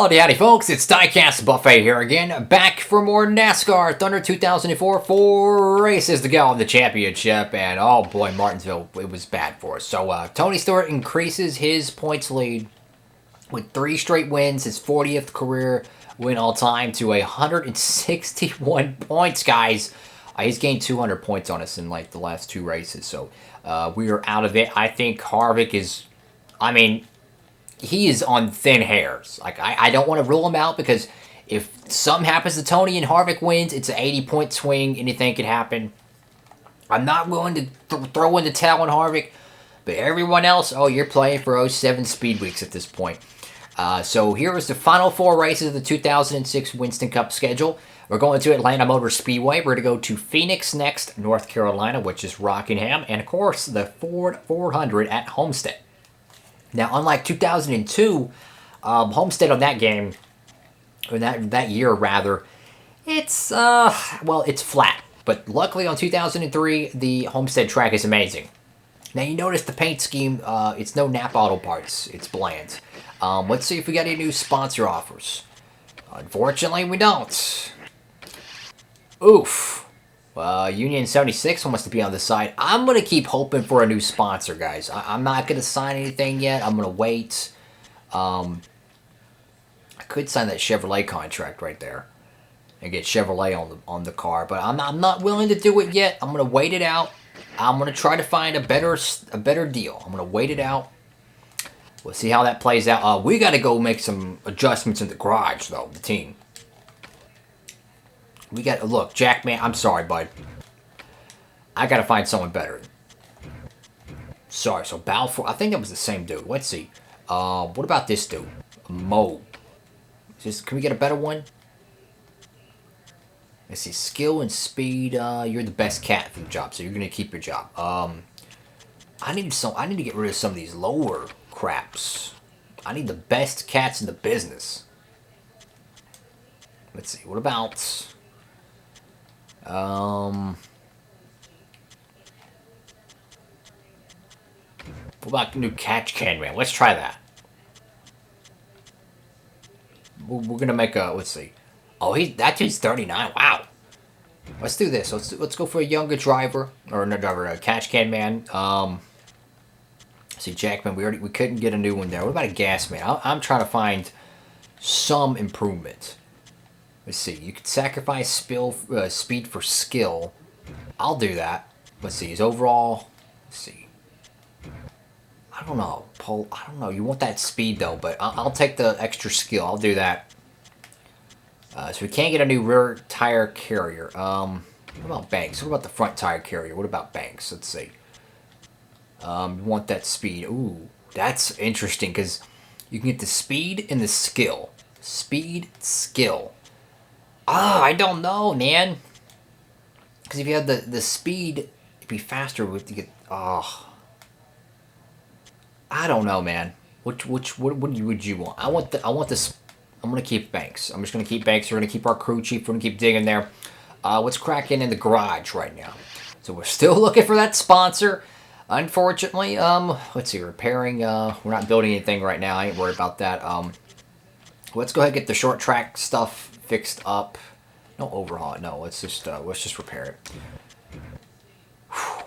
Howdy folks, it's DIECAST Buffet here again, back for more NASCAR Thunder 2004, 4 races to go in the championship, and oh boy, Martinsville, it was bad for us. So Tony Stewart increases his points lead with 3 straight wins, his 40th career win all time to 161 points, guys. He's gained 200 points on us in like the last 2 races, so we are out of it. I think Harvick is, he is on thin hairs. Like, I don't want to rule him out because if something happens to Tony and Harvick wins, it's an 80-point swing. Anything could happen. I'm not willing to throw in the towel on Harvick, but everyone else, oh, you're playing for 07 Speed Weeks at this point. So here is the final 4 races of the 2006 Winston Cup schedule. We're going to Atlanta Motor Speedway. We're going to go to Phoenix next, North Carolina, which is Rockingham, and of course the Ford 400 at Homestead. Now, unlike 2002, Homestead on that game, or that year rather, it's it's flat. But luckily on 2003, the Homestead track is amazing. Now you notice the paint scheme, it's no Napa Auto Parts, it's bland. Let's see if we got any new sponsor offers. Unfortunately, we don't. Oof. Union 76 wants to be on the side. I'm going to keep hoping for a new sponsor, guys. I'm not going to sign anything yet. I'm going to wait. I could sign that Chevrolet contract right there and get Chevrolet on the car, but I'm not willing to do it yet. I'm going to wait it out. I'm going to try to find a better deal. I'm going to wait it out. We'll see how that plays out. We got to go make some adjustments in the garage, though, the team. We got to look, Jack, man. I'm sorry, bud. I got to find someone better. Sorry, so Balfour. I think that was the same dude. Let's see. What about this dude? Mo. Can we get a better one? Let's see. Skill and speed. You're the best cat for the job, so you're gonna keep your job. I need to get rid of some of these lower craps. I need the best cats in the business. Let's see. What about? What about the new catch can man? Let's try that. We're gonna make a. Let's see. Oh, that dude's 39. Wow. Let's do this. Let's go for a younger driver or no driver, a catch can man. See, Jackman. We couldn't get a new one there. What about a gas man? I'm trying to find some improvement. Let's see. You could sacrifice speed for skill. I'll do that. Let's see. His overall. Let's see. I don't know. I don't know. You want that speed though, but I'll take the extra skill. I'll do that. So we can't get a new rear tire carrier. What about Banks? What about the front tire carrier? What about Banks? Let's see. You want that speed. Ooh, that's interesting because you can get the speed and the skill. Speed, skill. I don't know, man. Because if you had the speed, it'd be faster with to get. I don't know, man. What would you want? I want this. I'm gonna keep Banks. I'm just gonna keep Banks. We're gonna keep our crew chief. We're gonna keep digging there. What's cracking in the garage right now? So we're still looking for that sponsor. Unfortunately, let's see. Repairing. We're not building anything right now. I ain't worried about that. Let's go ahead and get the short track stuff fixed up. No overhaul. No, let's just repair it.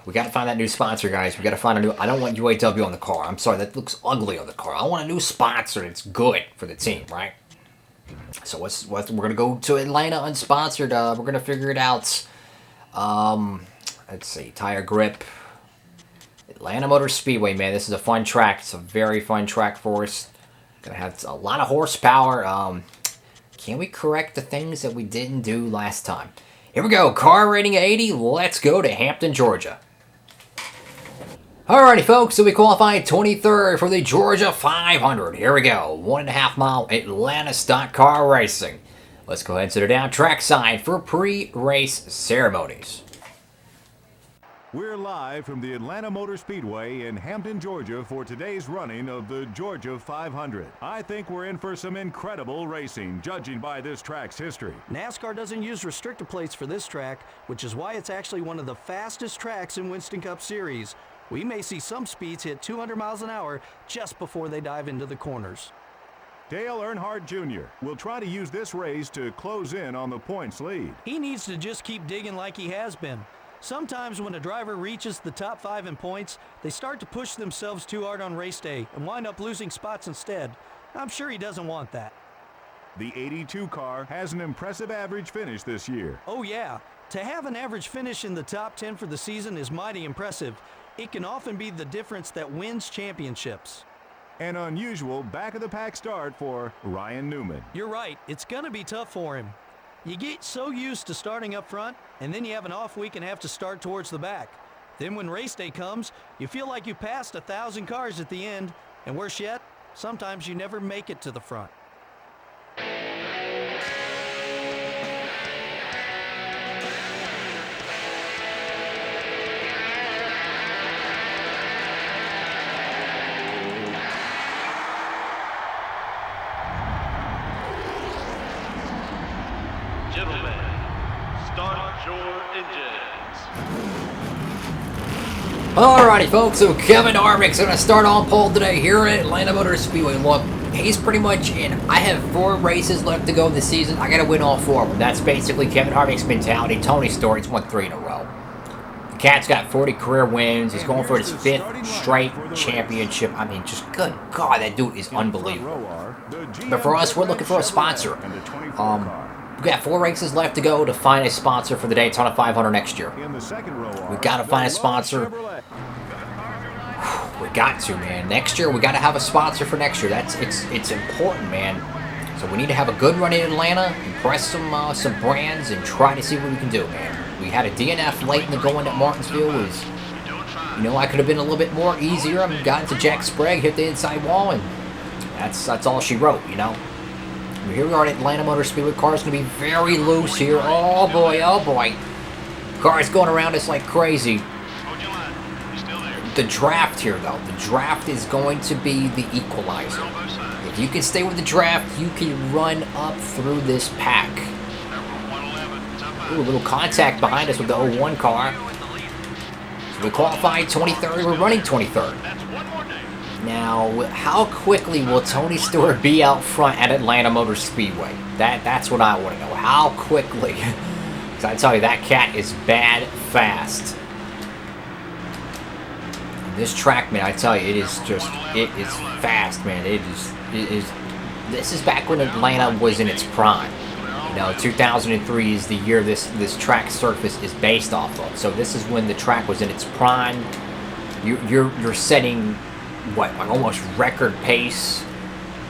We got to find that new sponsor, guys. We got to find a new. I don't want UAW on the car. I'm sorry, that looks ugly on the car. I want a new sponsor that's good for the team, right? So we're gonna go to Atlanta unsponsored. We're gonna figure it out. Let's see, tire grip. Atlanta Motor Speedway, man. This is a fun track. It's a very fun track for us. Gonna have a lot of horsepower. Can we correct the things that we didn't do last time? Here we go. Car rating 80. Let's go to Hampton, Georgia. Alrighty, folks. So we qualified 23rd for the Georgia 500. Here we go. 1.5 mile Atlanta stock car racing. Let's go ahead and sit her down trackside for pre-race ceremonies. We're live from the Atlanta Motor Speedway in Hampton, Georgia for today's running of the Georgia 500. I think we're in for some incredible racing, judging by this track's history. NASCAR doesn't use restrictor plates for this track, which is why it's actually one of the fastest tracks in Winston Cup Series. We may see some speeds hit 200 miles an hour just before they dive into the corners. Dale Earnhardt Jr. will try to use this race to close in on the points lead. He needs to just keep digging like he has been. Sometimes when a driver reaches the top 5 in points, they start to push themselves too hard on race day and wind up losing spots instead. I'm sure he doesn't want that. The 82 car has an impressive average finish this year. Oh yeah, to have an average finish in the top 10 for the season is mighty impressive. It can often be the difference that wins championships. An unusual back-of-the-pack start for Ryan Newman. You're right, it's going to be tough for him. You get so used to starting up front, and then you have an off week and have to start towards the back. Then when race day comes, you feel like you passed 1,000 cars at the end, and worse yet, sometimes you never make it to the front. Gentlemen, start your engines. Alrighty, folks, so Kevin Harvick's going to start on pole today here at Atlanta Motor Speedway. Look, he's pretty much in. I have 4 races left to go this season. I got to win all 4 of them. That's basically Kevin Harvick's mentality. Tony's story, he's won 3 in a row. The Cat's got 40 career wins. He's going for his 5th straight championship. I mean, just good God, that dude is unbelievable. But for us, we're looking for a sponsor. We've got 4 races left to go to find a sponsor for the Daytona 500 next year. We've got to find a sponsor. We got to, man. Next year, we got to have a sponsor for next year. It's important, man. So we need to have a good run in Atlanta, impress some brands, and try to see what we can do, man. We had a DNF late in the going at Martinsville. I could have been a little bit more easier. I got into Jack Sprague, hit the inside wall, and that's all she wrote, Here we are at Atlanta Motor Speedway. Car's going to be very loose here. Oh, boy, oh, boy. Car's going around us like crazy. The draft here, though. The draft is going to be the equalizer. If you can stay with the draft, you can run up through this pack. Ooh, a little contact behind us with the 01 car. So we qualified 23rd. We're running 23rd. Now, how quickly will Tony Stewart be out front at Atlanta Motor Speedway? That's what I want to know. How quickly? Because I tell you, that cat is bad fast. This track, man, I tell you, it is fast, man. It is. This is back when Atlanta was in its prime. 2003 is the year this track surface is based off of. So this is when the track was in its prime. You're setting what, like almost record pace.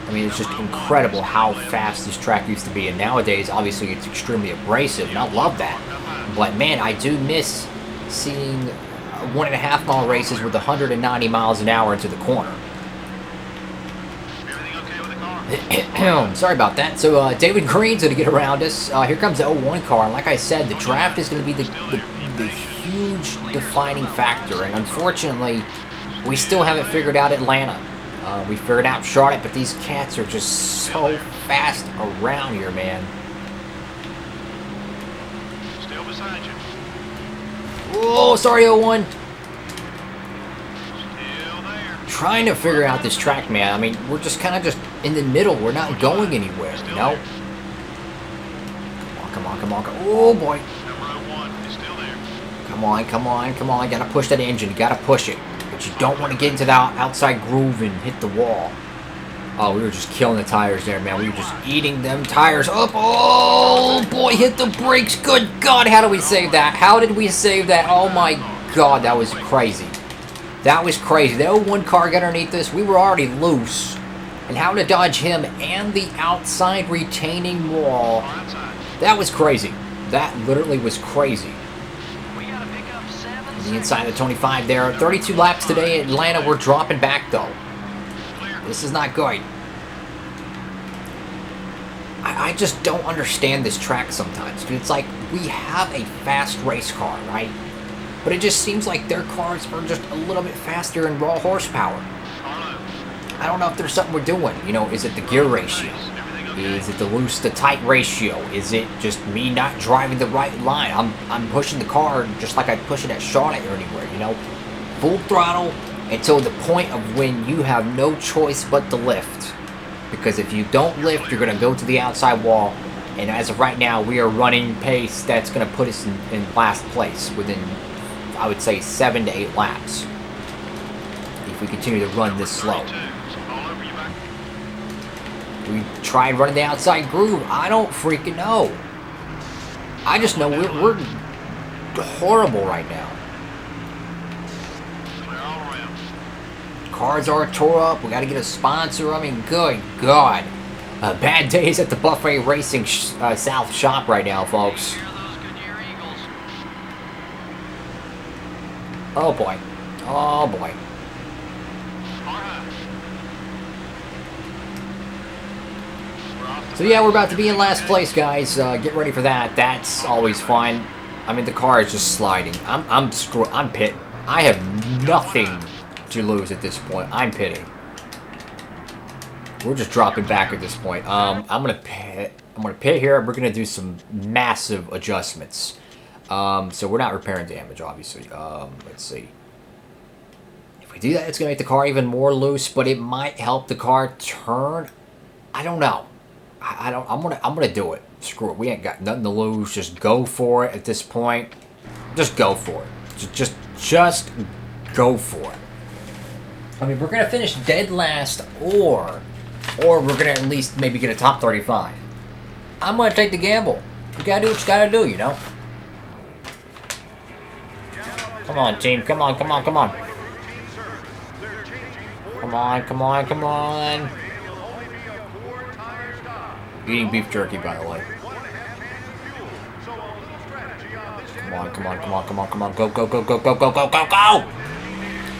I mean, it's just incredible how fast this track used to be. And nowadays, obviously, it's extremely abrasive, and I love that. But man, I do miss seeing 1.5 mile races with 190 miles an hour into the corner. Sorry about that. So David Green's going to get around us. Here comes the 01 car. And like I said, the draft is going to be the huge defining factor. And unfortunately, we still haven't figured out Atlanta. We figured out Charlotte, but these cats are just so fast around here, man. Still beside you. Oh, sorry, 01. Still there. Trying to figure out this track, man. I mean, we're just kind of just in the middle. We're not going anywhere, Come on. Oh, boy. Number 01 is still there. Come on. Gotta push that engine. Gotta push it. But you don't want to get into the outside groove and hit the wall. Oh, we were just killing the tires there, man. We were just eating them tires up. Oh, boy, hit the brakes. Good God, how did we save that? How did we save that? Oh, my God, that was crazy. That was crazy. The 01 car got underneath us. We were already loose. And how to dodge him and the outside retaining wall. That was crazy. That literally was crazy. The inside of the 25 there. 32 laps today in Atlanta. We're dropping back, though. This is not good. I just don't understand this track sometimes. It's like we have a fast race car, right? But it just seems like their cars are just a little bit faster in raw horsepower. I don't know if there's something we're doing. Is it the gear ratio? Is it the loose to tight ratio? Is it just me not driving the right line? I'm pushing the car just like I'd push it at Charlotte or anywhere, Full throttle until the point of when you have no choice but to lift. Because if you don't lift, you're going to go to the outside wall. And as of right now, we are running pace that's going to put us in last place within, I would say, 7 to 8 laps. If we continue to run this slow. We tried running the outside groove. I don't freaking know. I just know we're horrible right now. Cars are tore up. We got to get a sponsor. I mean, good God. Bad days at the Buffet Racing South shop right now, folks. Oh, boy. Oh, boy. So, yeah, we're about to be in last place, guys. Get ready for that. That's always fun. I mean, the car is just sliding. I'm pitting. I have nothing to lose at this point. I'm pitting. We're just dropping back at this point. I'm gonna pit. I'm gonna pit here. We're gonna do some massive adjustments. So we're not repairing damage, obviously. Let's see. If we do that, it's gonna make the car even more loose, but it might help the car turn. I don't know. I'm gonna do it. Screw it. We ain't got nothing to lose. Just go for it at this point. Just go for it. Just go for it. I mean, we're gonna finish dead last, or we're gonna at least maybe get a top 35. I'm gonna take the gamble. You gotta do what you gotta do, you know. Come on, team. Come on, come on, come on. Come on, come on, come on. Eating beef jerky, by the way. Come on, come on, come on, come on, come on. Go, go, go, go, go, go, go, go, go!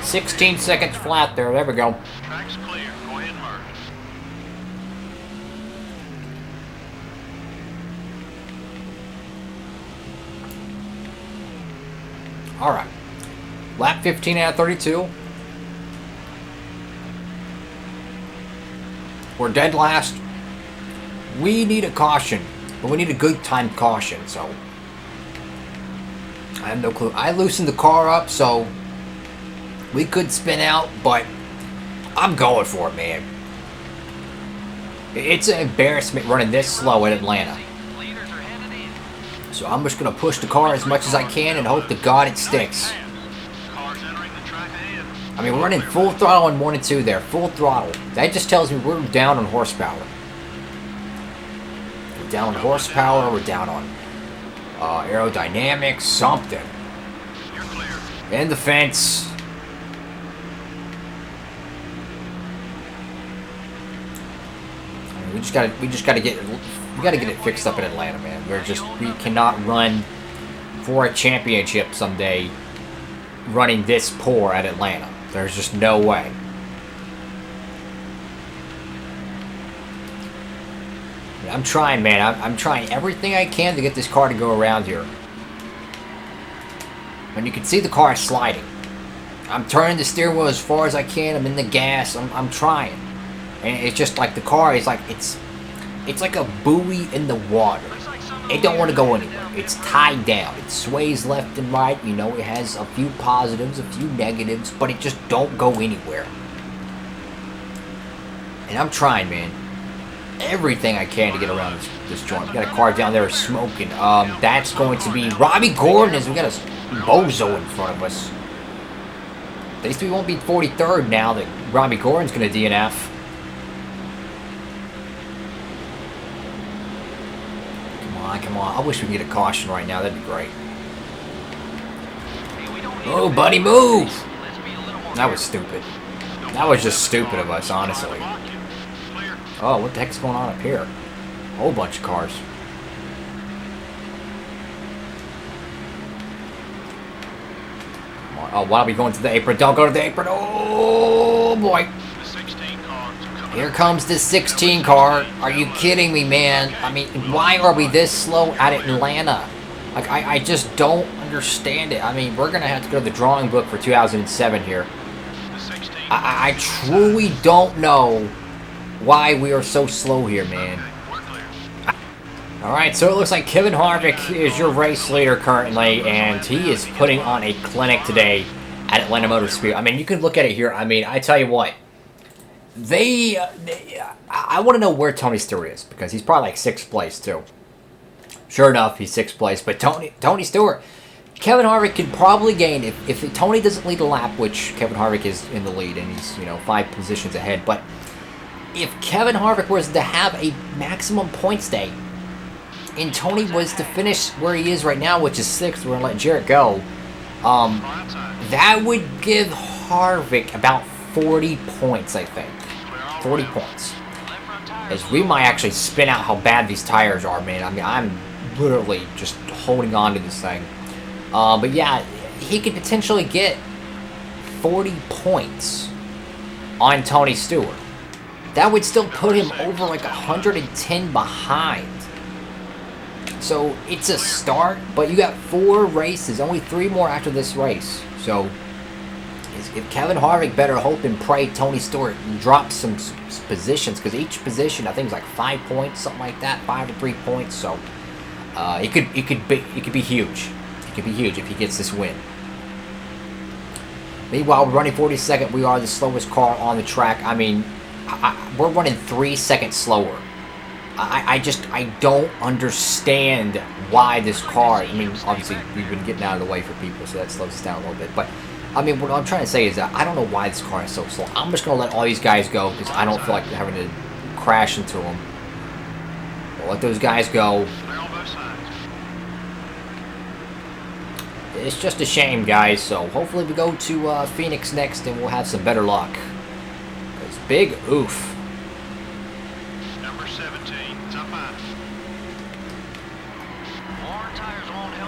16 seconds flat there. There we go. Track's clear. Go ahead and merge. All right. Lap 15 out of 32. We're dead last. We need a caution, but we need a good timed caution, so I have no clue. I loosened the car up, so we could spin out, but I'm going for it, man. It's an embarrassment running this slow at Atlanta. So I'm just going to push the car as much as I can and hope to God it sticks. I mean, we're running full throttle on 1 and 2 there. Full throttle. That just tells me we're down on horsepower. We're down on horsepower. We're down on aerodynamics. Something. And the fence. I mean, we just gotta get it fixed up in Atlanta, man. We cannot run for a championship someday running this poor at Atlanta. There's just no way. I'm trying, man. I'm trying everything I can to get this car to go around here. And you can see the car sliding. I'm turning the steering wheel as far as I can. I'm in the gas. I'm trying. And it's just like the car is like, it's like a buoy in the water. It don't want to go anywhere. It's tied down. It sways left and right. You know, it has a few positives, a few negatives, but it just don't go anywhere. And I'm trying, man. Everything I can to get around this joint. We got a car down there smoking. That's going to be Robbie Gordon. We got a bozo in front of us. At least we won't be 43rd now that Robbie Gordon's going to DNF. Come on. I wish we could get a caution right now. That'd be great. Oh, buddy, move! That was stupid. That was just stupid of us, honestly. Oh, what the heck's going on up here? A whole bunch of cars. Come on. Oh, why are we going to the apron? Don't go to the apron. Oh, boy. Here comes the 16 car. Are you kidding me, man? I mean, why are we this slow at Atlanta? Like, I just don't understand it. I mean, we're going to have to go to the drawing book for 2007 here. I truly don't know why we are so slow here, man. Alright, so it looks like Kevin Harvick is your race leader currently, and he is putting on a clinic today at Atlanta Motor Speedway. I mean, you can look at it here. I mean, I tell you what. I want to know where Tony Stewart is, because he's probably like 6th place too. Sure enough, he's 6th place. But Tony Stewart, Kevin Harvick could probably gain if Tony doesn't lead a lap, which Kevin Harvick is in the lead and he's 5 positions ahead. But if Kevin Harvick was to have a maximum points day, and Tony was to finish where he is right now, which is 6th, we're gonna let Jarrett go. That would give Harvick about 40 points, I think. 40 points. As we might actually spin out how bad these tires are, man. I mean, I'm literally just holding on to this thing. But yeah, he could potentially get 40 points on Tony Stewart. That would still put him over like 110 behind. So it's a start, but you got 4 races, only 3 more after this race. So if Kevin Harvick better hope and pray Tony Stewart drops some positions, because each position I think is like 5 points, something like that, 5 to 3 points. So it could be huge. It could be huge if he gets this win. Meanwhile, we're running 42nd. We are the slowest car on the track. I mean, we're running 3 seconds slower. I don't understand why this car, I mean, obviously we've been getting out of the way for people, so that slows us down a little bit, but I mean, what I'm trying to say is that I don't know why this car is so slow. I'm just going to let all these guys go, because I don't feel like having to crash into them. We'll let those guys go. It's just a shame, guys, so hopefully we go to Phoenix next and we'll have some better luck. It's big oof.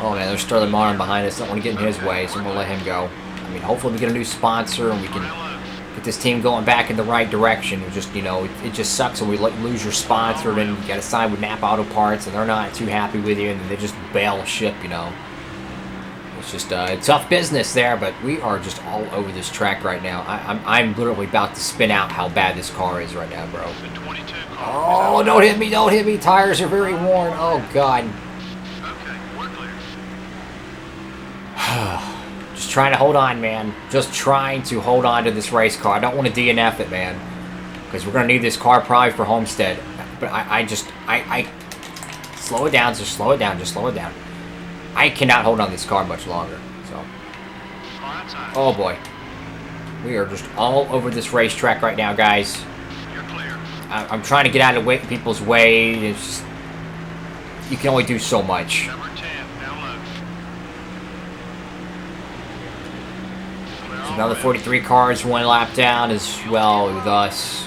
Oh man, there's Sterling Martin behind us. Don't want to get in his way, so I'm going to let him go. I mean, hopefully we get a new sponsor and we can get this team going back in the right direction. It just, it just sucks when we lose your sponsor, and you got to sign with Napa Auto Parts, and they're not too happy with you, and then they just bail ship, It's just a tough business there, but we are just all over this track right now. I'm literally about to spin out how bad this car is right now, bro. Oh, don't hit me, don't hit me. Tires are very worn. Oh, God. Just trying to hold on, man. Just trying to hold on to this race car. I don't want to DNF it, man, because we're going to need this car probably for Homestead. But I slow it down. Just slow it down. Just slow it down. I cannot hold on this car much longer. So, oh boy, we are just all over this racetrack right now, guys. I'm trying to get out of people's way. It's just, you can only do so much. So another 43 cars, 1 lap down as well with us.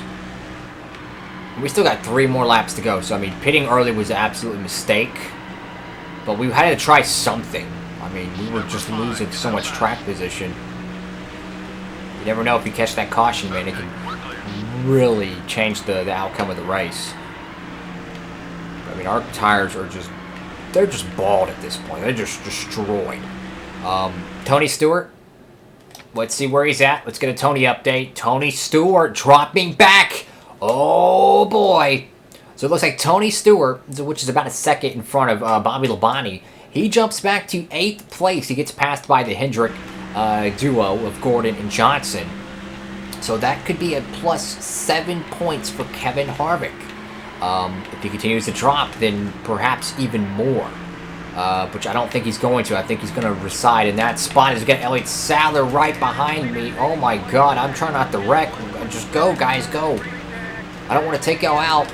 We still got 3 more laps to go. So I mean, pitting early was an absolute mistake. But we had to try something. I mean, we were just losing so much track position. You never know if you catch that caution, man. It can really change the outcome of the race. I mean, our tires are just, they're just bald at this point. They're just destroyed. Tony Stewart, let's see where he's at. Let's get a Tony update. Tony Stewart dropping back. Oh, boy. So it looks like Tony Stewart, which is about a second in front of Bobby Labonte, he jumps back to 8th place. He gets passed by the Hendrick duo of Gordon and Johnson. So that could be a plus 7 points for Kevin Harvick. If he continues to drop, then perhaps even more. Which I don't think he's going to. I think he's going to reside in that spot. He's got Elliott Sadler right behind me. Oh my God, I'm trying not to wreck. Just go, guys, go. I don't want to take y'all out.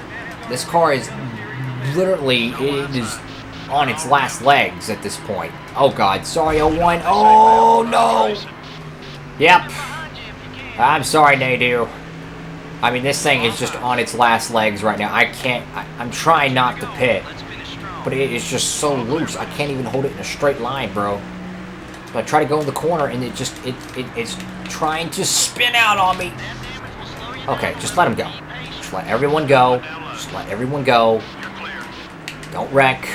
This car is literally, it is on its last legs at this point. Oh, God. Sorry, 01. Oh, no. Yep. I'm sorry, Nadu. I mean, this thing is just on its last legs right now. I can't, I'm trying not to pit, but it is just so loose. I can't even hold it in a straight line, bro. But I try to go in the corner, and it just, it's trying to spin out on me. Okay, just let him go. Just let everyone go. Just let everyone go. Don't wreck.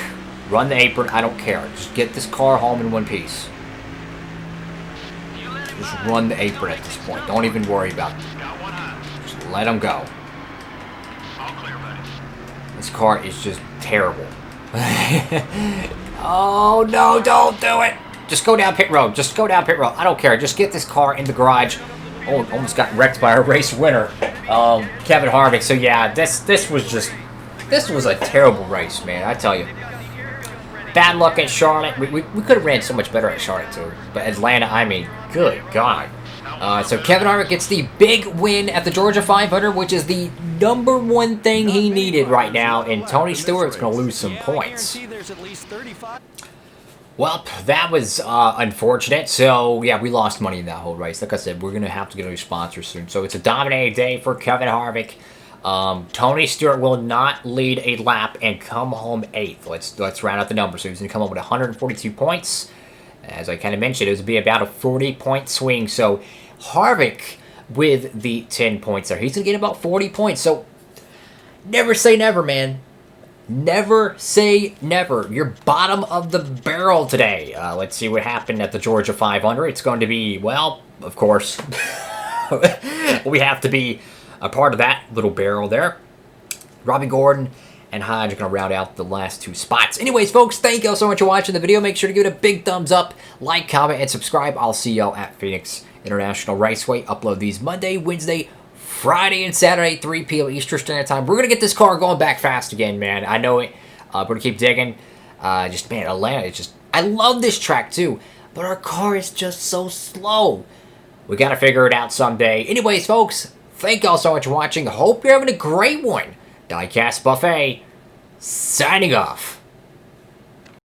Run the apron. I don't care. Just get this car home in one piece. Just run the apron at this point. Don't even worry about it. Just let them go. This car is just terrible. Oh, no, don't do it. Just go down pit road. Just go down pit road. I don't care. Just get this car in the garage. almost got wrecked by our race winner, Kevin Harvick. So yeah, this was a terrible race, man. I tell you. Bad luck at Charlotte. We could have ran so much better at Charlotte too. But Atlanta, I mean, good God. So Kevin Harvick gets the big win at the Georgia 500, which is the #1 thing he needed right now. And Tony Stewart's going to lose some points. Well, that was unfortunate. So, yeah, we lost money in that whole race. Like I said, we're going to have to get a new sponsor soon. So, it's a dominating day for Kevin Harvick. Tony Stewart will not lead a lap and come home 8th. Let's round out the numbers. So, he's going to come home with 142 points. As I kind of mentioned, it was going to be about a 40-point swing. So, Harvick with the 10 points there. He's going to get about 40 points. So, never say never, man. Never say never. You're bottom of the barrel today. Let's see what happened at the Georgia 500. It's going to be, well, of course, we have to be a part of that little barrel there. Robbie Gordon and Hodge are going to round out the last 2 spots. Anyways, folks, thank you all so much for watching the video. Make sure to give it a big thumbs up, like, comment, and subscribe. I'll see y'all at Phoenix International Raceway. Upload these Monday, Wednesday, Friday, and Saturday, 3 p.m. Eastern Standard Time. We're going to get this car going back fast again, man. I know it. We're going to keep digging. Just, man, Atlanta, it's just... I love this track, too. But our car is just so slow. We got to figure it out someday. Anyways, folks, thank y'all so much for watching. Hope you're having a great one. DIECAST Buffet, signing off.